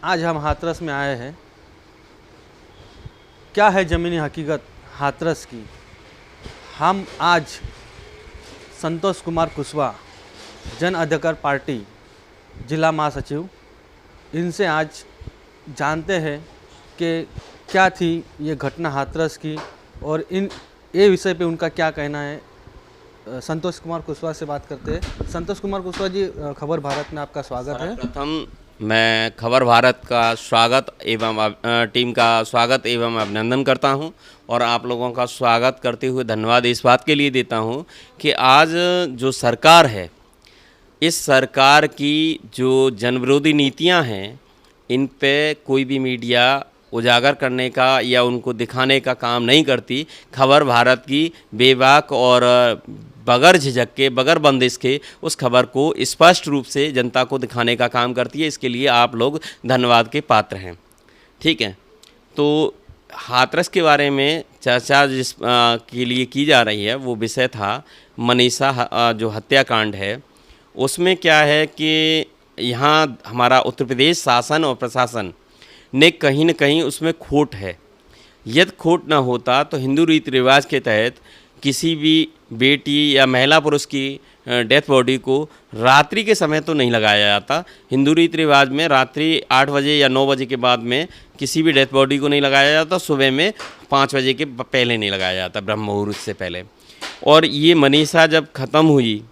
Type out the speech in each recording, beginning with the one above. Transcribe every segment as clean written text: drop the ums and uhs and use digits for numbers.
आज हम हाथरस में आए हैं। क्या है ज़मीनी हकीकत हाथरस की? हम आज संतोष कुमार कुशवाहा, जन अधिकार पार्टी जिला महासचिव, इनसे आज जानते हैं कि क्या थी ये घटना हाथरस की और ये विषय पे उनका क्या कहना है। संतोष कुमार कुशवाहा से बात करते हैं। संतोष कुमार कुशवाहा जी, खबर भारत में आपका स्वागत है। प्रथम मैं खबर भारत का स्वागत एवं टीम का स्वागत एवं अभिनंदन करता हूं और आप लोगों का स्वागत करते हुए धन्यवाद इस बात के लिए देता हूं कि आज जो सरकार है, इस सरकार की जो जनविरोधी नीतियां हैं, इन पे कोई भी मीडिया उजागर करने का या उनको दिखाने का काम नहीं करती। खबर भारत की बेबाक और बगैर झिझक के, बगैर बंदिश के उस खबर को स्पष्ट रूप से जनता को दिखाने का काम करती है। इसके लिए आप लोग धन्यवाद के पात्र हैं। ठीक है, तो हाथरस के बारे में चर्चा जिस के लिए की जा रही है वो विषय था मनीषा जो हत्याकांड है। उसमें क्या है कि यहाँ हमारा उत्तर प्रदेश शासन और प्रशासन ने कहीं न कहीं उसमें खोट है। यदि खोट ना होता तो हिंदू रीति रिवाज के तहत किसी भी बेटी या महिला पुरुष की डेथ बॉडी को रात्रि के समय तो नहीं लगाया जाता। हिंदू रीति रिवाज में रात्रि 8 बजे या 9 बजे के बाद में किसी भी डेथ बॉडी को नहीं लगाया जाता। सुबह में 5 बजे के पहले नहीं लगाया जाता, ब्रह्म मुहूर्त से पहले। और ये मनीषा जब ख़त्म हुई,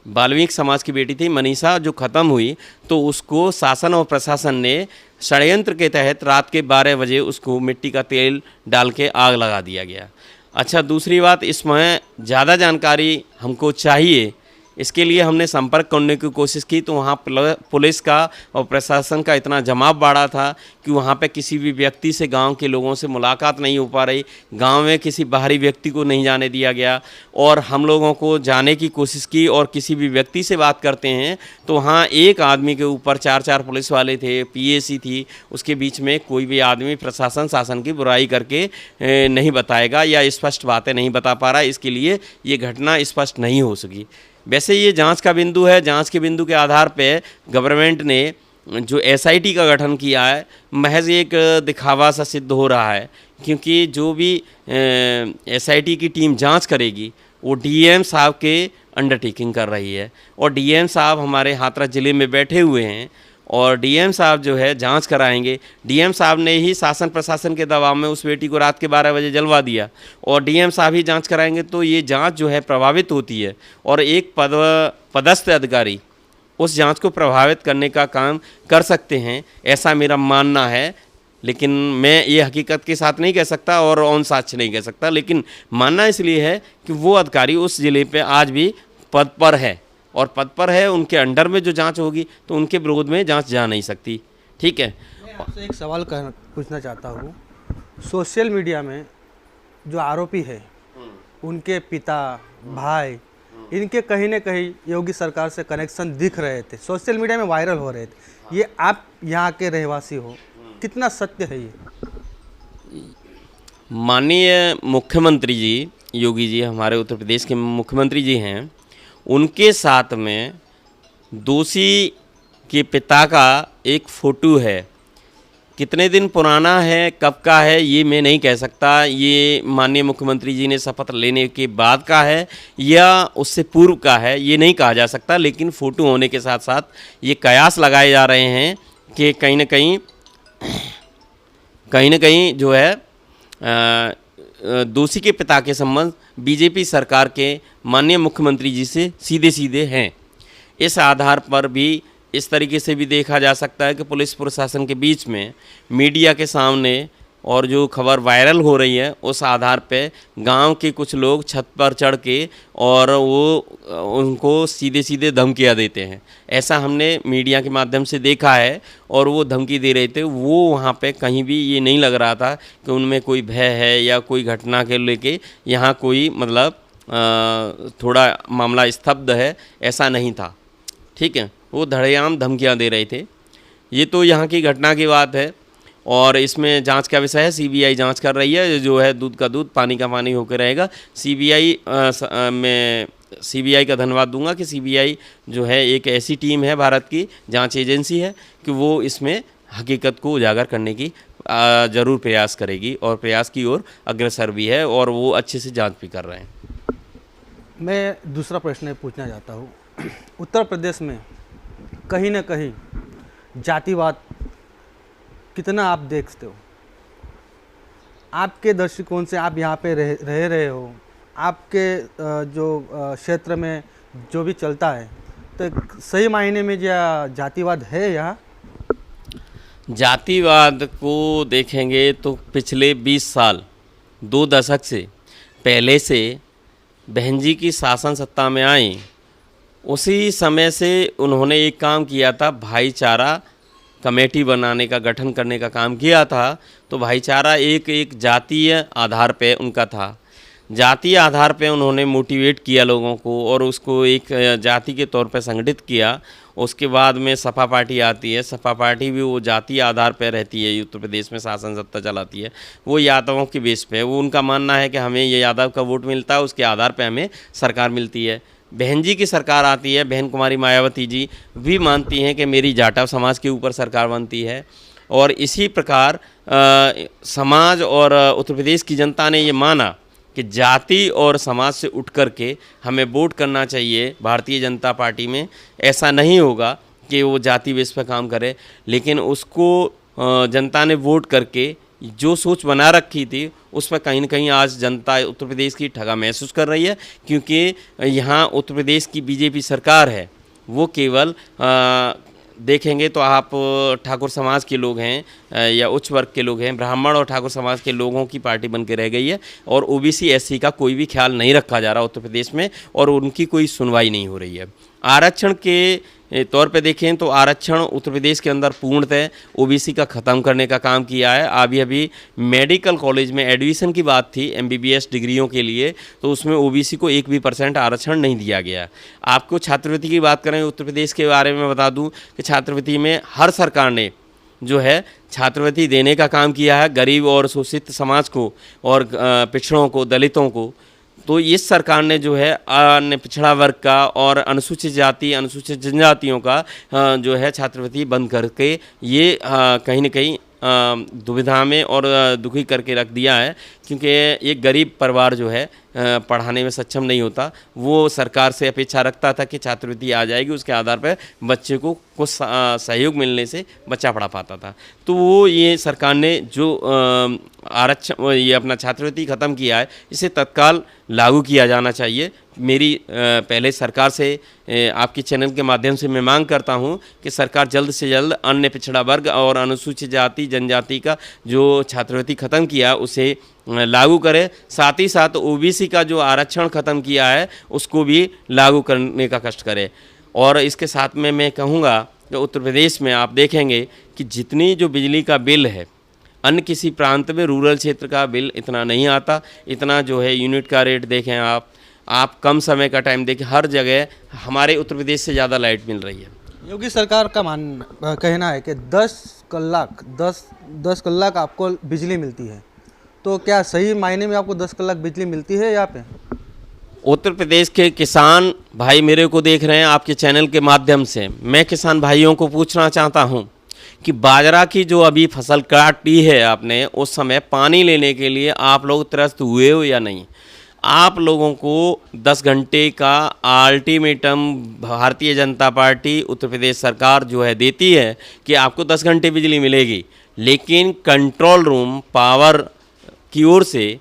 बाल्मीकि समाज की बेटी थी मनीषा, जो ख़त्म हुई तो उसको शासन और प्रशासन ने षड्यंत्र के तहत रात के 12 बजे उसको मिट्टी का तेल डाल के आग लगा दिया गया। अच्छा, दूसरी बात, इसमें ज़्यादा जानकारी हमको चाहिए, इसके लिए हमने संपर्क करने की कोशिश की तो वहाँ पुलिस का और प्रशासन का इतना जमाव बाड़ा था कि वहाँ पे किसी भी व्यक्ति से, गांव के लोगों से मुलाकात नहीं हो पा रही। गांव में किसी बाहरी व्यक्ति को नहीं जाने दिया गया और हम लोगों को जाने की कोशिश की और किसी भी व्यक्ति से बात करते हैं तो वहाँ एक आदमी के ऊपर 4 पुलिस वाले थे, पीएसी थी। उसके बीच में कोई भी आदमी प्रशासन शासन की बुराई करके नहीं बताएगा या स्पष्ट बातें नहीं बता पा रहा। इसके लिए ये घटना स्पष्ट नहीं हो सकी। वैसे ये जांच का बिंदु है। जांच के बिंदु के आधार पे गवर्नमेंट ने जो एसआईटी का गठन किया है, महज एक दिखावा सा सिद्ध हो रहा है, क्योंकि जो भी एसआईटी की टीम जांच करेगी वो डीएम साहब के अंडरटेकिंग कर रही है और डीएम साहब हमारे हाथरस ज़िले में बैठे हुए हैं और डीएम साहब जो है जांच कराएंगे। डीएम साहब ने ही शासन प्रशासन के दबाव में उस बेटी को रात के 12 बजे जलवा दिया और डीएम साहब ही जांच कराएंगे तो ये जांच जो है प्रभावित होती है और एक पदस्थ अधिकारी उस जांच को प्रभावित करने का काम कर सकते हैं, ऐसा मेरा मानना है। लेकिन मैं ये हकीकत के साथ नहीं कह सकता और ऑन साक्ष्य नहीं कह सकता, लेकिन मानना इसलिए है कि वो अधिकारी उस ज़िले पे आज भी पद पर है और पद पर है। उनके अंडर में जो जांच होगी तो उनके विरोध में जांच जा नहीं सकती। ठीक है, मैं आपसे एक सवाल पूछना चाहता हूँ। सोशल मीडिया में जो आरोपी है, उनके पिता, भाई, इनके कहीं न कहीं योगी सरकार से कनेक्शन दिख रहे थे, सोशल मीडिया में वायरल हो रहे थे। ये आप यहाँ के रहवासी हो, कितना सत्य है ये? माननीय मुख्यमंत्री जी, योगी जी हमारे उत्तर प्रदेश के मुख्यमंत्री जी हैं, उनके साथ में दोषी के पिता का एक फ़ोटो है। कितने दिन पुराना है, कब का है, ये मैं नहीं कह सकता। ये माननीय मुख्यमंत्री जी ने शपथ लेने के बाद का है या उससे पूर्व का है, ये नहीं कहा जा सकता। लेकिन फ़ोटो होने के साथ साथ ये कयास लगाए जा रहे हैं कि कहीं न कहीं जो है दोषी के पिता के संबंध बीजेपी सरकार के माननीय मुख्यमंत्री जी से सीधे सीधे हैं। इस आधार पर भी इस तरीके से भी देखा जा सकता है कि पुलिस प्रशासन के बीच में मीडिया के सामने और जो खबर वायरल हो रही है उस आधार पे गांव के कुछ लोग छत पर चढ़ के और वो उनको सीधे सीधे धमकियां देते हैं। ऐसा हमने मीडिया के माध्यम से देखा है और वो धमकी दे रहे थे। वो वहाँ पे कहीं भी ये नहीं लग रहा था कि उनमें कोई भय है या कोई घटना के लेके यहाँ कोई मतलब थोड़ा मामला स्तब्ध है, ऐसा नहीं था। ठीक है, वो धड़ेआम धमकियाँ दे रहे थे। ये तो यहाँ की घटना की बात है और इसमें जांच का विषय है। सीबीआई जांच कर रही है, जो है दूध का दूध पानी का पानी होकर रहेगा। सीबीआई का धन्यवाद दूंगा कि सीबीआई जो है एक ऐसी टीम है, भारत की जांच एजेंसी है कि वो इसमें हकीकत को उजागर करने की ज़रूर प्रयास करेगी और प्रयास की ओर अग्रसर भी है और वो अच्छे से जांच भी कर रहे हैं। मैं दूसरा प्रश्न पूछना चाहता हूँ। उत्तर प्रदेश में कहीं ना कहीं जातिवाद कितना आप देखते हो? आपके दृष्टिकोण से, आप यहाँ पे रह रहे हो, आपके जो क्षेत्र में जो भी चलता है, तो सही मायने में जातिवाद है यहाँ? जातिवाद को देखेंगे तो पिछले 20 साल 2 दशक से पहले से बहन जी की शासन सत्ता में आई, उसी समय से उन्होंने एक काम किया था, भाईचारा कमेटी बनाने का, गठन करने का काम किया था। तो भाईचारा एक जातीय आधार पे उनका था। जातीय आधार पे उन्होंने मोटिवेट किया लोगों को और उसको एक जाति के तौर पे संगठित किया। उसके बाद में सपा पार्टी आती है। सपा पार्टी भी वो जातीय आधार पे रहती है, उत्तर प्रदेश में शासन सत्ता चलाती है। वो यादवों के बेस पे, वो उनका मानना है कि हमें ये यादव का वोट मिलता है, उसके आधार पे हमें सरकार मिलती है। बहन जी की सरकार आती है, बहन कुमारी मायावती जी भी मानती हैं कि मेरी जाटव समाज के ऊपर सरकार बनती है। और इसी प्रकार समाज और उत्तर प्रदेश की जनता ने ये माना कि जाति और समाज से उठ कर के हमें वोट करना चाहिए भारतीय जनता पार्टी में। ऐसा नहीं होगा कि वो जाति बेस पर काम करे, लेकिन उसको जनता ने वोट करके जो सोच बना रखी थी उस पर कहीं ना कहीं आज जनता उत्तर प्रदेश की ठगा महसूस कर रही है, क्योंकि यहाँ उत्तर प्रदेश की बीजेपी सरकार है। वो केवल देखेंगे तो आप ठाकुर समाज के लोग हैं या उच्च वर्ग के लोग हैं, ब्राह्मण और ठाकुर समाज के लोगों की पार्टी बन के रह गई है और ओबीसी एससी का कोई भी ख्याल नहीं रखा जा रहा उत्तर प्रदेश में और उनकी कोई सुनवाई नहीं हो रही है। आरक्षण के तौर पे देखें तो आरक्षण उत्तर प्रदेश के अंदर पूर्णतः ओबीसी का ख़त्म करने का काम किया है। अभी मेडिकल कॉलेज में एडमिशन की बात थी एमबीबीएस डिग्रियों के लिए, तो उसमें ओबीसी को 1% आरक्षण नहीं दिया गया। आपको छात्रवृत्ति की बात करें उत्तर प्रदेश के बारे में बता दूं कि छात्रवृत्ति में हर सरकार ने जो है छात्रवृत्ति देने का काम किया है गरीब और शोषित समाज को और पिछड़ों को, दलितों को। तो इस सरकार ने जो है अन्य पिछड़ा वर्ग का और अनुसूचित जाति, अनुसूचित जनजातियों का जो है छात्रवृत्ति बंद करके ये कहीं ना कहीं दुविधा में और दुखी करके रख दिया है, क्योंकि एक गरीब परिवार जो है पढ़ाने में सक्षम नहीं होता। वो सरकार से अपेक्षा रखता था कि छात्रवृत्ति आ जाएगी, उसके आधार पर बच्चे को कुछ सहयोग मिलने से बच्चा पढ़ा पाता था। तो वो ये सरकार ने जो आरक्षण, ये अपना छात्रवृत्ति ख़त्म किया है, इसे तत्काल लागू किया जाना चाहिए। मेरी पहले सरकार से आपके चैनल के माध्यम से मैं मांग करता हूं कि सरकार जल्द से जल्द अन्य पिछड़ा वर्ग और अनुसूचित जाति जनजाति का जो छात्रवृत्ति ख़त्म किया उसे लागू करे। साथ ही साथ ओबीसी का जो आरक्षण ख़त्म किया है उसको भी लागू करने का कष्ट करे। और इसके साथ में मैं कहूँगा कि उत्तर प्रदेश में आप देखेंगे कि जितनी जो बिजली का बिल है, अन्य किसी प्रांत में रूरल क्षेत्र का बिल इतना नहीं आता। इतना जो है यूनिट का रेट देखें आप कम समय का टाइम देखें, हर जगह हमारे उत्तर प्रदेश से ज़्यादा लाइट मिल रही है। योगी सरकार का कहना है कि 10 कलाक आपको बिजली मिलती है, तो क्या सही मायने में आपको 10 कलाक बिजली मिलती है यहाँ पे? उत्तर प्रदेश के किसान भाई मेरे को देख रहे हैं आपके चैनल के माध्यम से, मैं किसान भाइयों को पूछना चाहता हूँ कि बाजरा की जो अभी फसल काटी है आपने, उस समय पानी लेने के लिए आप लोग त्रस्त हुए हो या नहीं? आप लोगों को 10 घंटे का अल्टीमेटम भारतीय जनता पार्टी उत्तर प्रदेश सरकार जो है देती है कि आपको 10 घंटे बिजली मिलेगी, लेकिन कंट्रोल रूम पावर की ओर से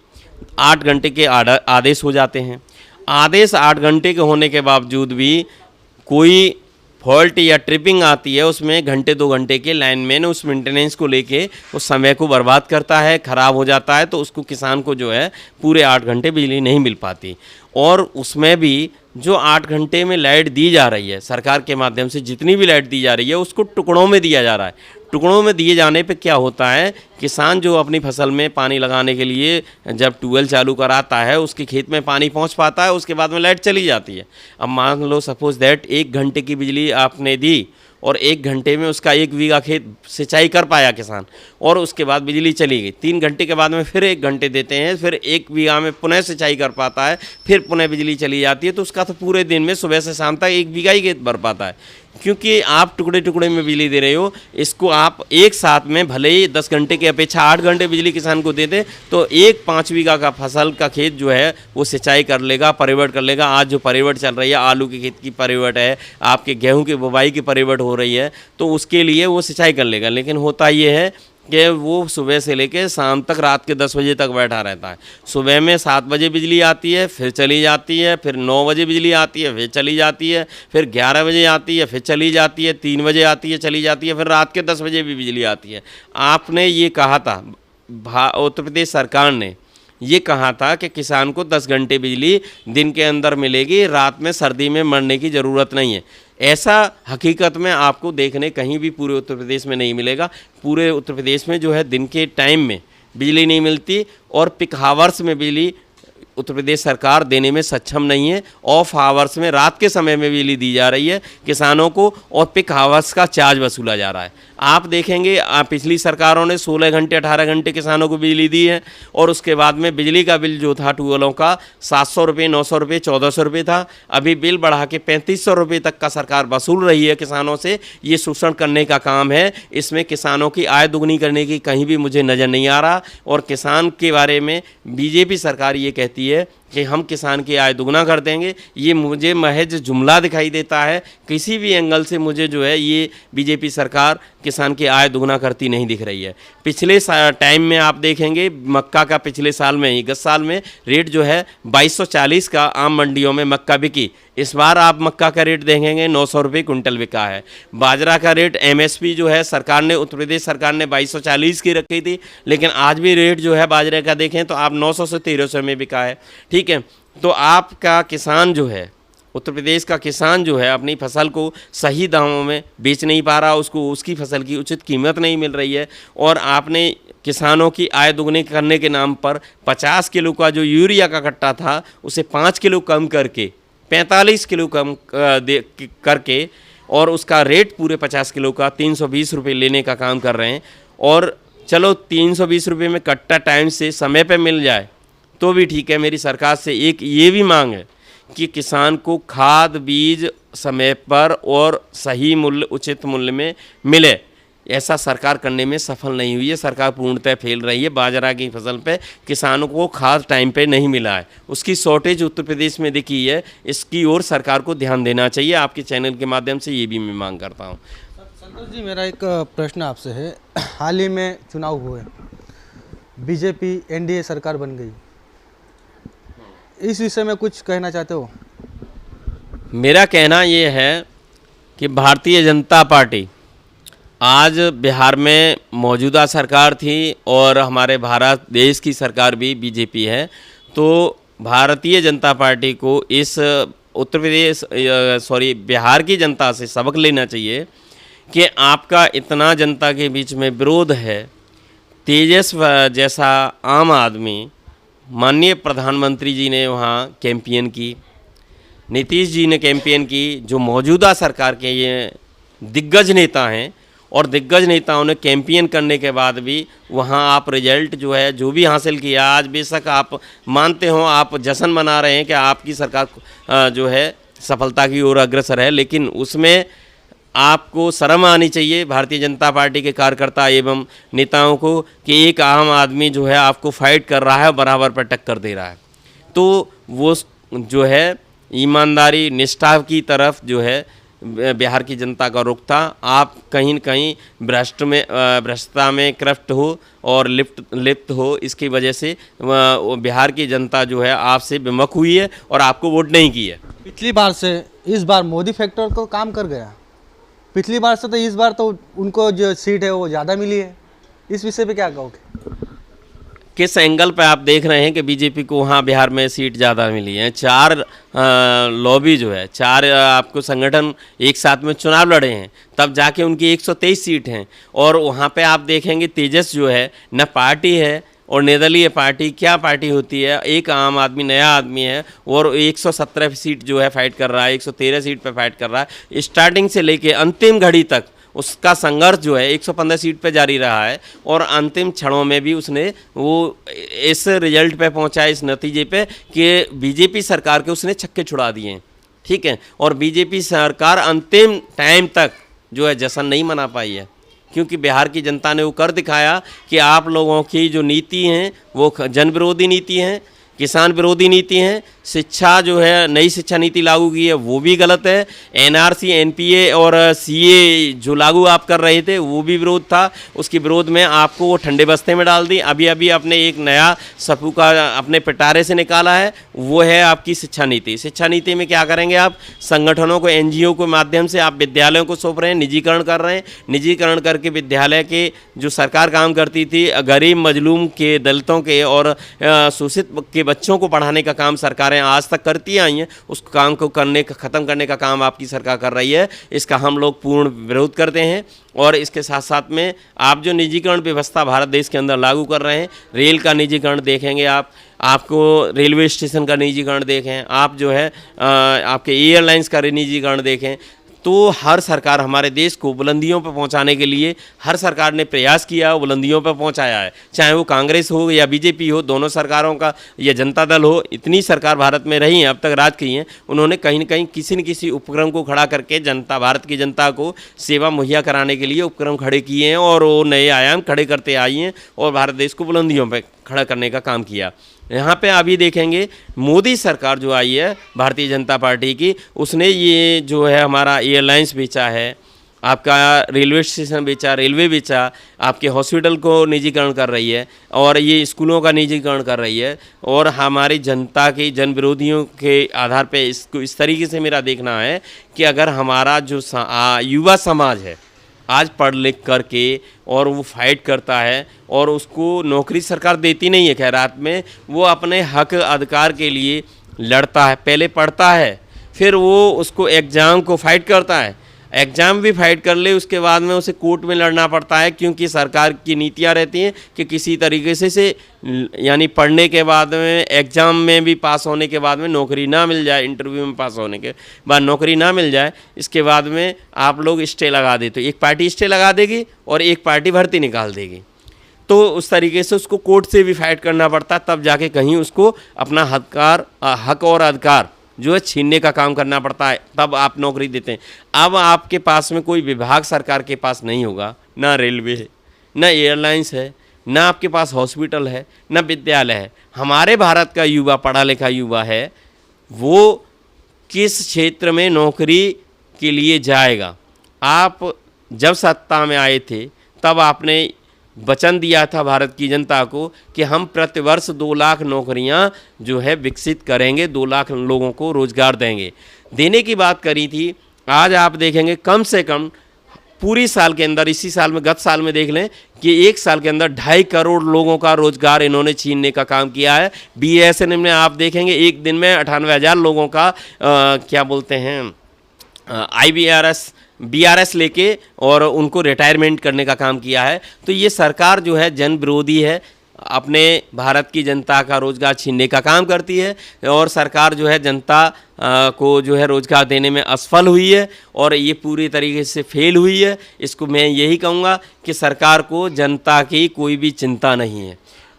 8 घंटे के आदेश हो जाते हैं। आदेश 8 घंटे के होने के बावजूद भी कोई फॉल्ट या ट्रिपिंग आती है, उसमें घंटे 2 घंटे के लाइनमैन उस मेंटेनेंस को लेके उस समय को बर्बाद करता है, ख़राब हो जाता है, तो उसको किसान को जो है पूरे 8 घंटे बिजली नहीं मिल पाती। और उसमें भी जो 8 घंटे में लाइट दी जा रही है सरकार के माध्यम से, जितनी भी लाइट दी जा रही है उसको टुकड़ों में दिया जा रहा है। टुकड़ों में दिए जाने पे क्या होता है, किसान जो अपनी फसल में पानी लगाने के लिए जब ट्यूबवेल चालू कराता है उसके खेत में पानी पहुंच पाता है, उसके बाद में लाइट चली जाती है। अब मान लो सपोज दैट 1 घंटे की बिजली आपने दी और 1 घंटे में उसका 1 बीघा खेत सिंचाई कर पाया किसान, और उसके बाद बिजली चली गई। 3 घंटे के बाद में फिर 1 घंटे देते हैं, फिर 1 बीघा में पुनः सिंचाई कर पाता है, फिर पुनः बिजली चली जाती है, तो उसका तो पूरे दिन में सुबह से शाम तक 1 बीघा ही खेत भर पाता है। क्योंकि आप टुकड़े टुकड़े में बिजली दे रहे हो। इसको आप एक साथ में भले ही 10 घंटे की अपेक्षा 8 घंटे बिजली किसान को देते तो एक 5 बीघा का फसल का खेत जो है वो सिंचाई कर लेगा, परिवर्ट कर लेगा। आज जो परिवर्ट चल रही है, आलू के खेत की परिवर्ट है, आपके गेहूं की बुवाई की परिवर्ट हो रही है, तो उसके लिए वो सिंचाई कर लेगा। लेकिन होता ये है कि वो सुबह से लेकर शाम तक, रात के 10 बजे तक बैठा रहता है। सुबह में 7 बजे बिजली आती है, फिर चली जाती है, फिर 9 बजे बिजली आती है, फिर चली जाती है, फिर 11 बजे आती है, फिर चली जाती है, 3 बजे आती है, चली जाती है, फिर रात के 10 बजे भी बिजली आती है। आपने ये कहा था, उत्तर प्रदेश सरकार ने ये कहा था कि किसान को 10 घंटे बिजली दिन के अंदर मिलेगी, रात में सर्दी में मरने की ज़रूरत नहीं है। ऐसा हकीकत में आपको देखने कहीं भी पूरे उत्तर प्रदेश में नहीं मिलेगा। पूरे उत्तर प्रदेश में जो है दिन के टाइम में बिजली नहीं मिलती और पिक हावर्स में बिजली उत्तर प्रदेश सरकार देने में सक्षम नहीं है। ऑफ हावर्स में, रात के समय में बिजली दी जा रही है किसानों को और पिक हावर्स का चार्ज वसूला जा रहा है। आप देखेंगे पिछली सरकारों ने 16 घंटे 18 घंटे किसानों को बिजली दी है और उसके बाद में बिजली का बिल जो था ट्यूबवेलों का 700 रुपये, 900 रुपये, 1400 रुपये था। अभी बिल बढ़ा के 3500 रुपये तक का सरकार वसूल रही है किसानों से। ये शोषण करने का काम है। इसमें किसानों की आय दुगनी करने की कहीं भी मुझे नज़र नहीं आ रहा। और किसान के बारे में बीजेपी सरकार ये कहती है कि हम किसान की आय दुगना कर देंगे, ये मुझे महज जुमला दिखाई देता है। किसी भी एंगल से मुझे जो है ये बीजेपी सरकार किसान की आय दुगना करती नहीं दिख रही है। पिछले टाइम में आप देखेंगे मक्का का पिछले साल में ही, गत साल में रेट जो है 2240 का आम मंडियों में मक्का बिकी। इस बार आप मक्का का रेट देखेंगे 900 रुपये कुंटल बिका है। बाजरा का रेट एमएसपी जो है सरकार ने, उत्तर प्रदेश सरकार ने 2240 की रखी थी, लेकिन आज भी रेट जो है बाजरे का देखें तो आप 900 से 1300 में बिका है। ठीक है, तो आपका किसान जो है, उत्तर प्रदेश का किसान जो है अपनी फसल को सही दामों में बेच नहीं पा रहा, उसको उसकी फसल की उचित कीमत नहीं मिल रही है। और आपने किसानों की आय दुगनी करने के नाम पर 50 किलो का जो यूरिया का कट्टा था उसे 5 किलो कम करके 45 किलो कम करके और उसका रेट पूरे 50 किलो का 320 रुपये लेने का काम कर रहे हैं। और चलो 320 रुपये में कट्टा टाइम से समय पे मिल जाए तो भी ठीक है। मेरी सरकार से एक ये भी मांग है कि किसान को खाद बीज समय पर और सही मूल्य, उचित मूल्य में मिले। ऐसा सरकार करने में सफल नहीं हुई है। सरकार पूर्णतः फेल रही है। बाजरा की फसल पे किसानों को खाद टाइम पे नहीं मिला है, उसकी शॉर्टेज उत्तर प्रदेश में दिखी है। इसकी ओर सरकार को ध्यान देना चाहिए। आपके चैनल के माध्यम से ये भी मैं मांग करता हूँ। संतोष जी, मेरा एक प्रश्न आपसे है। हाल ही में चुनाव हुए, बीजेपी एनडीए सरकार बन गई, इस विषय में कुछ कहना चाहते हो? मेरा कहना ये है कि भारतीय जनता पार्टी आज बिहार में मौजूदा सरकार थी और हमारे भारत देश की सरकार भी बीजेपी है। तो भारतीय जनता पार्टी को इस उत्तर प्रदेश बिहार की जनता से सबक लेना चाहिए कि आपका इतना जनता के बीच में विरोध है। तेजस्वी जैसा आम आदमी, माननीय प्रधानमंत्री जी ने वहाँ कैंपेन की, नीतीश जी ने कैंपेन की, जो मौजूदा सरकार के ये दिग्गज नेता हैं, और दिग्गज नेताओं ने कैंपेन करने के बाद भी वहाँ आप रिजल्ट जो है जो भी हासिल किया, आज बेशक आप मानते हो, आप जश्न मना रहे हैं कि आपकी सरकार जो है सफलता की ओर अग्रसर है, लेकिन उसमें आपको शर्म आनी चाहिए भारतीय जनता पार्टी के कार्यकर्ता एवं नेताओं को कि एक आम आदमी जो है आपको फाइट कर रहा है, बराबर पर टक्कर दे रहा है। तो वो जो है ईमानदारी, निष्ठा की तरफ जो है बिहार की जनता का रुख था। आप कहीं न कहीं भ्रष्टता में करप्ट हो और लिप्त हो, इसकी वजह से बिहार की जनता जो है आपसे विमुख हुई है और आपको वोट नहीं की है। पिछली बार से इस बार मोदी फैक्टर को काम कर गया। पिछली बार से तो इस बार तो उनको जो सीट है वो ज़्यादा मिली है। इस विषय पे क्या कहोगे? किस एंगल पे आप देख रहे हैं कि बीजेपी को वहाँ बिहार में सीट ज़्यादा मिली है? 4 लॉबी जो है, 4 आपको संगठन एक साथ में चुनाव लड़े हैं, तब जाके उनकी 123 सीट हैं। और वहाँ पे आप देखेंगे तेजस जो है न पार्टी है और निर्दलीय पार्टी। क्या पार्टी होती है? एक आम आदमी, नया आदमी है और 117 सीट जो है फाइट कर रहा है, 113 सीट पे फाइट कर रहा है। स्टार्टिंग से लेके अंतिम घड़ी तक उसका संघर्ष जो है 115 सीट पे जारी रहा है और अंतिम क्षणों में भी उसने वो इस रिजल्ट पे पहुंचा, इस नतीजे पे कि बीजेपी सरकार के उसने छक्के छुड़ा दिए हैं। ठीक है। और बीजेपी सरकार अंतिम टाइम तक जो है जश्न नहीं मना पाई है, क्योंकि बिहार की जनता ने वो कर दिखाया कि आप लोगों की जो नीति हैं वो जन विरोधी नीति हैं, किसान विरोधी नीति हैं। शिक्षा जो है नई शिक्षा नीति लागू की है वो भी गलत है। एनआरसी, एनपीए और सीए जो लागू आप कर रहे थे वो भी विरोध था। उसके विरोध में आपको वो ठंडे बस्ते में डाल दी। अभी अभी आपने एक नया सपू का अपने पिटारे से निकाला है, वो है आपकी शिक्षा नीति। शिक्षा नीति में क्या करेंगे आप? संगठनों को, एनजीओ के माध्यम से आप विद्यालयों को सौंप रहे हैं, निजीकरण कर रहे हैं। निजीकरण करके विद्यालय के जो सरकार काम करती थी गरीब मजलूम के, दलितों के और शोषित के बच्चों को पढ़ाने का काम सरकारें आज तक करती आई हैं, उस काम को ख़त्म करने का काम आपकी सरकार कर रही है। इसका हम लोग पूर्ण विरोध करते हैं। और इसके साथ साथ में आप जो निजीकरण व्यवस्था भारत देश के अंदर लागू कर रहे हैं, रेल का निजीकरण देखेंगे आपको रेलवे स्टेशन का निजीकरण देखें, आप जो है आपके एयरलाइंस का निजीकरण देखें, तो हर सरकार हमारे देश को बुलंदियों पर पहुंचाने के लिए हर सरकार ने प्रयास किया, बुलंदियों पर पहुंचाया है। चाहे वो कांग्रेस हो या बीजेपी हो, दोनों सरकारों का, या जनता दल हो, इतनी सरकार भारत में रही हैं, अब तक राज की हैं, उन्होंने कहीं न कहीं किसी न किसी उपक्रम को खड़ा करके भारत की जनता को सेवा मुहैया कराने के लिए उपक्रम खड़े किए हैं और वो नए आयाम खड़े करते आई हैं और भारत देश को बुलंदियों पर खड़ा करने का काम किया। यहाँ पे अभी देखेंगे मोदी सरकार जो आई है भारतीय जनता पार्टी की, उसने ये जो है हमारा एयरलाइंस बेचा है, आपका रेलवे स्टेशन बेचा, रेलवे बेचा, आपके हॉस्पिटल को निजीकरण कर रही है और ये स्कूलों का निजीकरण कर रही है। और हमारी जनता के जन विरोधियों के आधार पे इसको इस तरीके से मेरा देखना है कि अगर हमारा जो युवा समाज है आज पढ़ लिख करके और वो फाइट करता है और उसको नौकरी सरकार देती नहीं है खैरात में, वो अपने हक अधिकार के लिए लड़ता है, पहले पढ़ता है, फिर वो उसको एग्ज़ाम को फाइट करता है, एग्ज़ाम भी फाइट कर ले, उसके बाद में उसे कोर्ट में लड़ना पड़ता है, क्योंकि सरकार की नीतियाँ रहती हैं कि किसी तरीके से यानी पढ़ने के बाद में, एग्ज़ाम में भी पास होने के बाद में नौकरी ना मिल जाए, इंटरव्यू में पास होने के बाद नौकरी ना मिल जाए, इसके बाद में आप लोग स्टे लगा देते हो। एक पार्टी स्टे लगा देगी और एक पार्टी भर्ती निकाल देगी, तो उस तरीके से उसको कोर्ट से भी फाइट करना पड़ता है, तब जाके कहीं उसको अपना हक और अधिकार जो है छीनने का काम करना पड़ता है, तब आप नौकरी देते हैं। अब आपके पास में कोई विभाग सरकार के पास नहीं होगा, ना रेलवे है, ना एयरलाइंस है, ना आपके पास हॉस्पिटल है, ना विद्यालय है। हमारे भारत का युवा, पढ़ा लिखा युवा है, वो किस क्षेत्र में नौकरी के लिए जाएगा? आप जब सत्ता में आए थे तब आपने वचन दिया था भारत की जनता को कि हम प्रतिवर्ष 2 लाख नौकरियां जो है विकसित करेंगे, 2 लाख लोगों को रोजगार देंगे, देने की बात करी थी। आज आप देखेंगे कम से कम पूरी साल के अंदर, इसी साल में, गत साल में देख लें कि 1 साल के अंदर 2.5 करोड़ लोगों का रोजगार इन्होंने छीनने का काम किया है। बीएसएनएल में आप देखेंगे एक दिन में 98,000 लोगों का क्या बोलते हैं बीआरएस लेके और उनको रिटायरमेंट करने का काम किया है। तो ये सरकार जो है जन विरोधी है, अपने भारत की जनता का रोज़गार छीनने का काम करती है और सरकार जो है जनता को जो है रोज़गार देने में असफल हुई है और ये पूरी तरीके से फेल हुई है। इसको मैं यही कहूँगा कि सरकार को जनता की कोई भी चिंता नहीं है।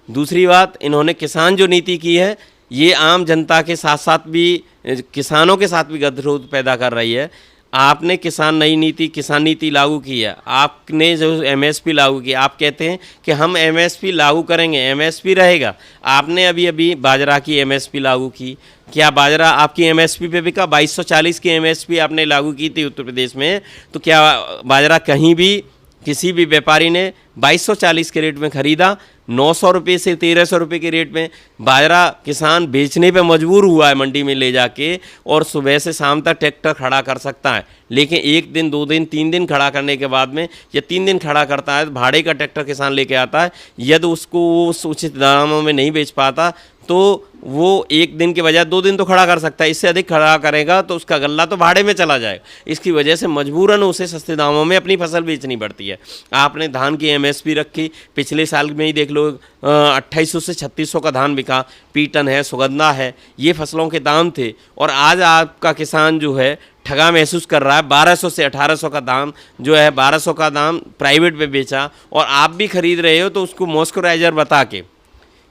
दूसरी बात, इन्होंने किसान जो नीति की है ये आम जनता के साथ साथ भी, किसानों के साथ भी गतिरोध पैदा कर रही है। आपने किसान नीति लागू की है, आपने जो एमएसपी लागू की, आप कहते हैं कि हम एमएसपी लागू करेंगे, एमएसपी रहेगा। आपने अभी बाजरा की एमएसपी लागू की, क्या बाजरा आपकी एमएसपी पे बिका? 2240 की एमएसपी आपने लागू की थी उत्तर प्रदेश में, तो क्या बाजरा कहीं भी किसी भी व्यापारी ने 2240 के रेट में ख़रीदा? 900 रुपये से 1300 रुपये के रेट में बाजरा किसान बेचने पे मजबूर हुआ है मंडी में ले जाके, और सुबह से शाम तक ट्रैक्टर खड़ा कर सकता है, लेकिन 1 दिन 2 दिन 3 दिन खड़ा करने के बाद में, या 3 दिन खड़ा करता है, भाड़े का ट्रैक्टर किसान लेके आता है, यदि उसको वो उचित दामों में नहीं बेच पाता तो वो 1 दिन के बजाय 2 दिन तो खड़ा कर सकता है, इससे अधिक खड़ा करेगा तो उसका गल्ला तो भाड़े में चला जाएगा। इसकी वजह से मजबूरन उसे सस्ते दामों में अपनी फसल बेचनी पड़ती है। आपने धान की एमएसपी रखी, पिछले साल में ही देख लो 2800 से 3600 का धान बिका, पीटन है, सुगंधा है, ये फसलों के दाम थे, और आज आपका किसान जो है ठगा महसूस कर रहा है। 1200 से 1800 का दाम जो है, 1200 का दाम प्राइवेट पे बेचा और आप भी खरीद रहे हो, तो उसको मॉइस्चराइजर बता के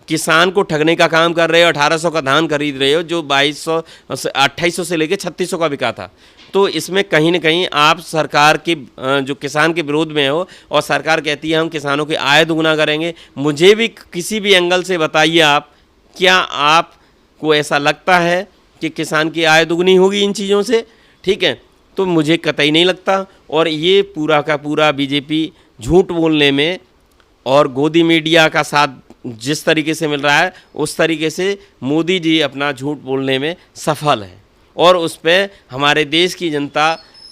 किसान को ठगने का काम कर रहे हो। 1800 का धान खरीद रहे हो जो 2200 2800 से लेके 3600 का बिका था। तो इसमें कहीं ना कहीं आप सरकार के जो किसान के विरोध में हो, और सरकार कहती है हम किसानों की आय दुगना करेंगे। मुझे भी किसी भी एंगल से बताइए आप, क्या आपको ऐसा लगता है कि किसान की आय दुगनी होगी इन चीज़ों से? ठीक है, तो मुझे कतई नहीं लगता। और ये पूरा का पूरा बीजेपी झूठ बोलने में और गोदी मीडिया का साथ जिस तरीके से मिल रहा है उस तरीके से मोदी जी अपना झूठ बोलने में सफल है, और उस पर हमारे देश की जनता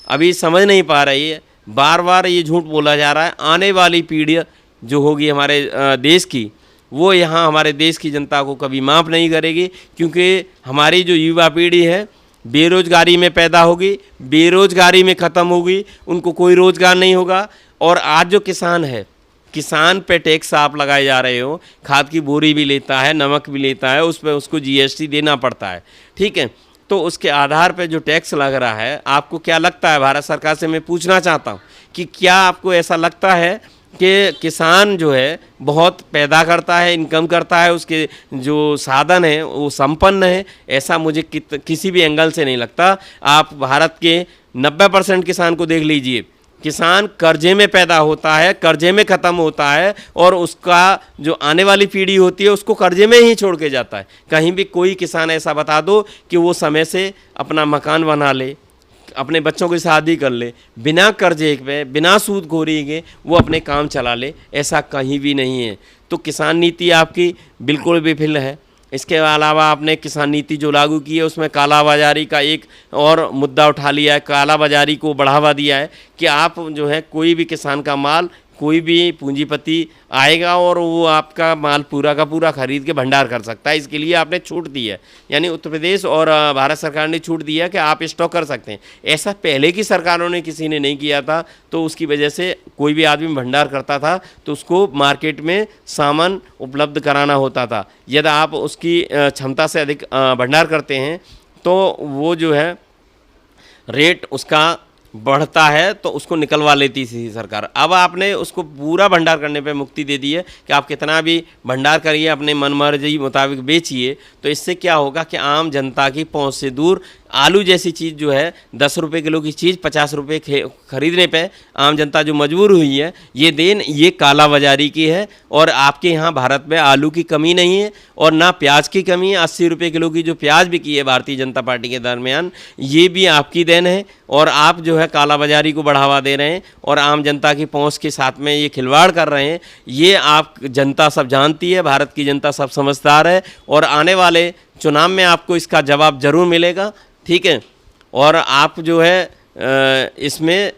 अभी समझ नहीं पा रही है। बार बार ये झूठ बोला जा रहा है। आने वाली पीढ़ी जो होगी हमारे देश की, वो यहाँ हमारे देश की जनता को कभी माफ़ नहीं करेगी, क्योंकि हमारी जो युवा पीढ़ी है बेरोजगारी में पैदा होगी, बेरोजगारी में ख़त्म होगी, उनको कोई रोज़गार नहीं होगा। और आज जो किसान है, किसान पे टैक्स आप लगाए जा रहे हो, खाद की बोरी भी लेता है, नमक भी लेता है, उस पर उसको जीएसटी देना पड़ता है। ठीक है, तो उसके आधार पे जो टैक्स लग रहा है, आपको क्या लगता है? भारत सरकार से मैं पूछना चाहता हूँ कि क्या आपको ऐसा लगता है कि किसान जो है बहुत पैदा करता है, इनकम करता है, उसके जो साधन है वो संपन्न है? ऐसा मुझे किसी भी एंगल से नहीं लगता। आप भारत के 90% किसान को देख लीजिए, किसान कर्जे में पैदा होता है, कर्जे में ख़त्म होता है, और उसका जो आने वाली पीढ़ी होती है उसको कर्जे में ही छोड़ के जाता है। कहीं भी कोई किसान ऐसा बता दो कि वो समय से अपना मकान बना ले, अपने बच्चों की शादी कर ले, बिना कर्जे पे, बिना सूदखोरी के वो अपने काम चला ले, ऐसा कहीं भी नहीं है। तो किसान नीति आपकी बिल्कुल विफल है। इसके अलावा आपने किसान नीति जो लागू की है उसमें काला बाजारी का एक और मुद्दा उठा लिया है, काला बाजारी को बढ़ावा दिया है कि आप जो है कोई भी किसान का माल, कोई भी पूंजीपति आएगा और वो आपका माल पूरा का पूरा खरीद के भंडार कर सकता है। इसके लिए आपने छूट दी है, यानी उत्तर प्रदेश और भारत सरकार ने छूट दी है कि आप स्टॉक कर सकते हैं। ऐसा पहले की सरकारों ने किसी ने नहीं किया था, तो उसकी वजह से कोई भी आदमी भंडार करता था तो उसको मार्केट में सामान उपलब्ध कराना होता था। यदि आप उसकी क्षमता से अधिक भंडार करते हैं तो वो जो है रेट उसका बढ़ता है, तो उसको निकलवा लेती थी सरकार। अब आपने उसको पूरा भंडार करने पे मुक्ति दे दी है कि आप कितना भी भंडार करिए, अपने मनमर्जी मुताबिक बेचिए। तो इससे क्या होगा कि आम जनता की पहुंच से दूर आलू जैसी चीज़ जो है 10 रुपये किलो की चीज़ 50 रुपये खरीदने पे आम जनता जो मजबूर हुई है, ये देन ये काला बाजारी की है। और आपके यहाँ भारत में आलू की कमी नहीं है और ना प्याज की कमी है। 80 रुपये किलो की जो प्याज बिकी है भारतीय जनता पार्टी के दरमियान, ये भी आपकी देन है। और आप जो है काला बाजारी को बढ़ावा दे रहे हैं और आम जनता की पहुँच के साथ में ये खिलवाड़ कर रहे हैं। ये आप जनता सब जानती है, भारत की जनता सब समझदार है, और आने वाले चुनाव में आपको इसका जवाब जरूर मिलेगा। ठीक है, और आप जो है इसमें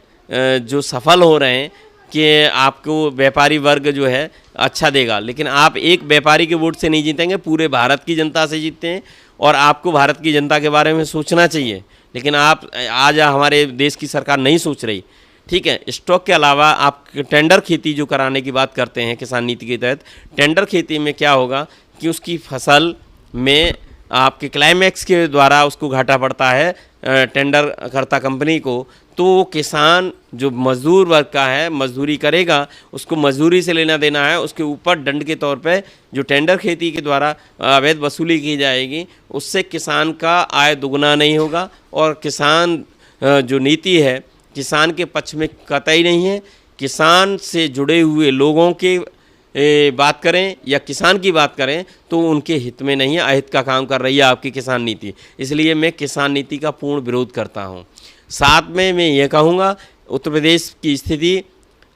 जो सफल हो रहे हैं कि आपको व्यापारी वर्ग जो है अच्छा देगा, लेकिन आप एक व्यापारी के वोट से नहीं जीतेंगे, पूरे भारत की जनता से जीतते हैं। और आपको भारत की जनता के बारे में सोचना चाहिए, लेकिन आप आज हमारे देश की सरकार नहीं सोच रही। ठीक है, स्टॉक के अलावा आप टेंडर खेती जो कराने की बात करते हैं किसान नीति के तहत, टेंडर खेती में क्या होगा कि उसकी फसल में आपके क्लाइमैक्स के द्वारा उसको घाटा पड़ता है टेंडर करता कंपनी को। तो किसान जो मजदूर वर्ग का है, मजदूरी करेगा, उसको मजदूरी से लेना देना है, उसके ऊपर दंड के तौर पे जो टेंडर खेती के द्वारा अवैध वसूली की जाएगी, उससे किसान का आय दुगना नहीं होगा। और किसान जो नीति है किसान के पक्ष में कतई नहीं है। किसान से जुड़े हुए लोगों के बात करें या किसान की बात करें तो उनके हित में नहीं है, अहित का काम कर रही है आपकी किसान नीति। इसलिए मैं किसान नीति का पूर्ण विरोध करता हूं। साथ में मैं ये कहूँगा, उत्तर प्रदेश की स्थिति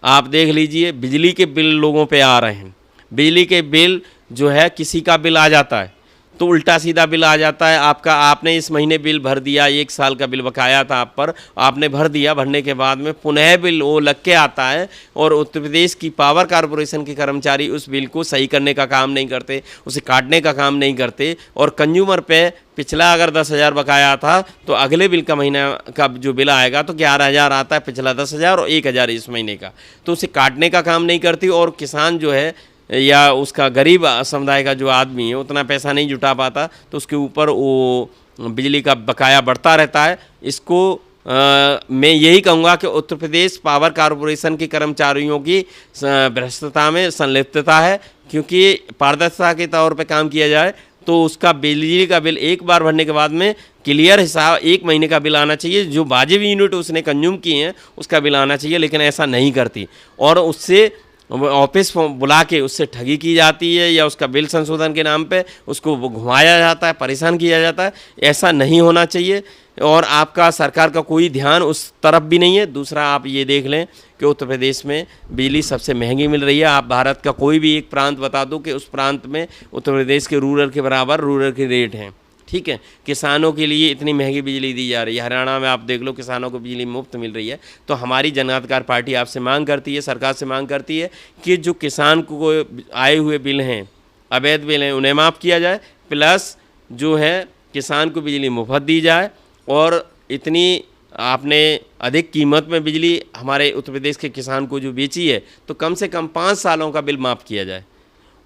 आप देख लीजिए, बिजली के बिल लोगों पे आ रहे हैं। बिजली के बिल जो है किसी का बिल आ जाता है तो उल्टा सीधा बिल आ जाता है आपका। आपने इस महीने बिल भर दिया, 1 साल का बिल बकाया था आप पर, आपने भर दिया, भरने के बाद में पुनः बिल वो लग के आता है और उत्तर प्रदेश की पावर कॉरपोरेशन के कर्मचारी उस बिल को सही करने का काम नहीं करते, उसे काटने का काम नहीं करते। और कंज्यूमर पे पिछला अगर 10,000 बकाया था तो अगले बिल का महीना का जो बिल आएगा तो 11,000 आता है, पिछला 10,000 और 1,000 इस महीने का, तो उसे काटने का काम नहीं करती। और किसान जो है या उसका गरीब समुदाय का जो आदमी है उतना पैसा नहीं जुटा पाता, तो उसके ऊपर वो बिजली का बकाया बढ़ता रहता है। इसको मैं यही कहूँगा कि उत्तर प्रदेश पावर कॉरपोरेशन के कर्मचारियों की भ्रष्टता में संलिप्तता है, क्योंकि पारदर्शिता के तौर पे काम किया जाए तो उसका बिजली का बिल एक बार भरने के बाद में क्लियर हिसाब 1 महीने का बिल आना चाहिए, जो वाजिब यूनिट उसने कंज्यूम किए हैं उसका बिल आना चाहिए, लेकिन ऐसा नहीं करती और उससे ऑफिस बुला के उससे ठगी की जाती है या उसका बिल संशोधन के नाम पे उसको घुमाया जाता है, परेशान किया जाता है। ऐसा नहीं होना चाहिए और आपका सरकार का कोई ध्यान उस तरफ भी नहीं है। दूसरा आप ये देख लें कि उत्तर प्रदेश में बिजली सबसे महंगी मिल रही है। आप भारत का कोई भी एक प्रांत बता दो कि उस प्रांत में उत्तर प्रदेश के रूरल के बराबर रूरल के रेट हैं, ठीक है। किसानों के लिए इतनी महंगी बिजली दी जा रही है। हरियाणा में आप देख लो किसानों को बिजली मुफ्त मिल रही है। तो हमारी जन अधिकार पार्टी आपसे मांग करती है, सरकार से मांग करती है कि जो किसान को आए हुए बिल हैं, अवैध बिल हैं, उन्हें माफ़ किया जाए, प्लस जो है किसान को बिजली मुफ्त दी जाए और इतनी आपने अधिक कीमत में बिजली हमारे उत्तर प्रदेश के किसान को जो बेची है तो कम से कम 5 सालों का बिल माफ़ किया जाए।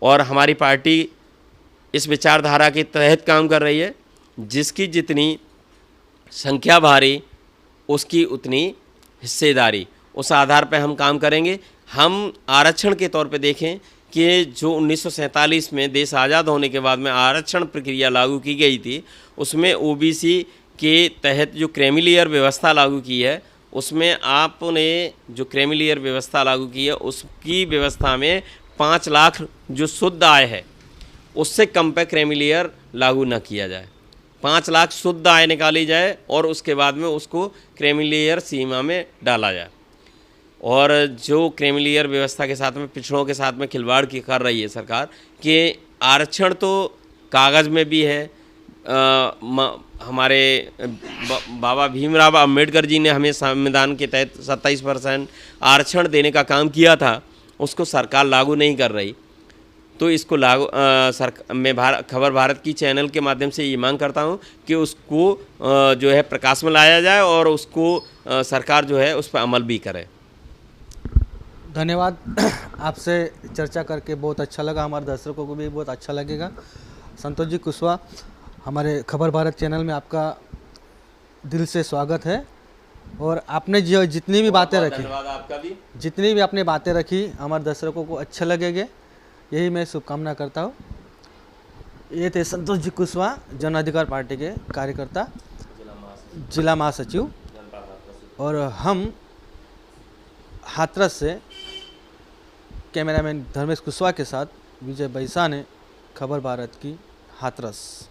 और हमारी पार्टी इस विचारधारा के तहत काम कर रही है, जिसकी जितनी संख्या भारी उसकी उतनी हिस्सेदारी, उस आधार पर हम काम करेंगे। हम आरक्षण के तौर पे देखें कि जो 1947 में देश आज़ाद होने के बाद में आरक्षण प्रक्रिया लागू की गई थी, उसमें ओबीसी के तहत जो क्रेमिलियर व्यवस्था लागू की है, उसमें आपने जो क्रेमिलियर व्यवस्था लागू की है उसकी व्यवस्था में 5 लाख जो शुद्ध आय है उससे कम पे क्रेमिलियर लागू न किया जाए। 5 लाख शुद्ध आय निकाली जाए और उसके बाद में उसको क्रेमिलियर सीमा में डाला जाए। और जो क्रेमिलियर व्यवस्था के साथ में पिछड़ों के साथ में खिलवाड़ की कर रही है सरकार कि आरक्षण तो कागज़ में भी है। हमारे बाबा भीमराव अम्बेडकर जी ने हमें संविधान के तहत 27% आरक्षण देने का काम किया था, उसको सरकार लागू नहीं कर रही। तो इसको लागू मैं खबर भारत की चैनल के माध्यम से ये मांग करता हूँ कि उसको जो है प्रकाश में लाया जाए और उसको सरकार जो है उस पर अमल भी करे। धन्यवाद। आपसे चर्चा करके बहुत अच्छा लगा, हमारे दर्शकों को भी बहुत अच्छा लगेगा। संतोष जी कुशवाहा, हमारे खबर भारत चैनल में आपका दिल से स्वागत है। और आपने जो जितनी भी बातें रखी, धन्यवाद आपका भी, जितनी भी आपने बातें रखी हमारे दर्शकों को अच्छा लगेंगे, यही मैं शुभकामना करता हूँ। ये थे संतोष जी कुशवाहा, जन अधिकार पार्टी के कार्यकर्ता, जिला महासचिव। और हम हाथरस से कैमरामैन धर्मेश कुशवाहा के साथ विजय बैसा ने, खबर भारत की, हाथरस।